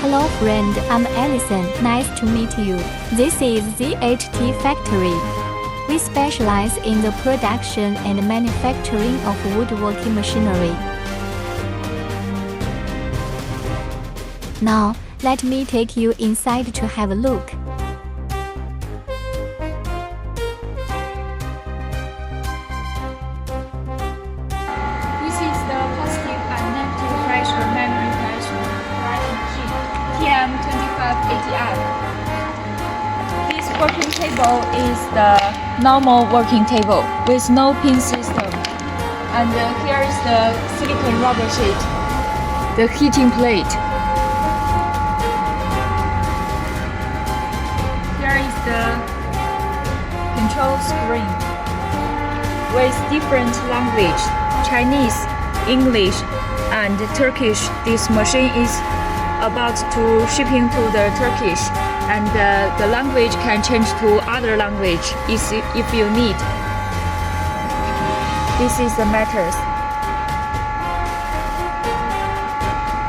Hello friend, I'm Allison. Nice to meet you. This is ZHT Factory. We specialize in the production and manufacturing of woodworking machinery. Now, let me take you inside to have a look. This is the positive and negative pressure memory pressure writing sheet, TM2580R. This working table is the normal working table with no pin system. And here is the silicone rubber sheet, the heating plate. Here is the control screen with different language, Chinese, English, and Turkish. This machine is about to shipping to the Turkish, and the language can change to other language if you need. This is the meters.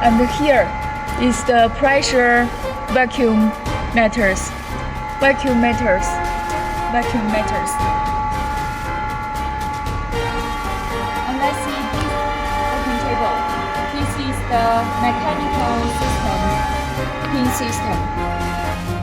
And here is the pressure vacuum meters. Vacuum meters. And let's see this working table. This is the mechanical system, pin system.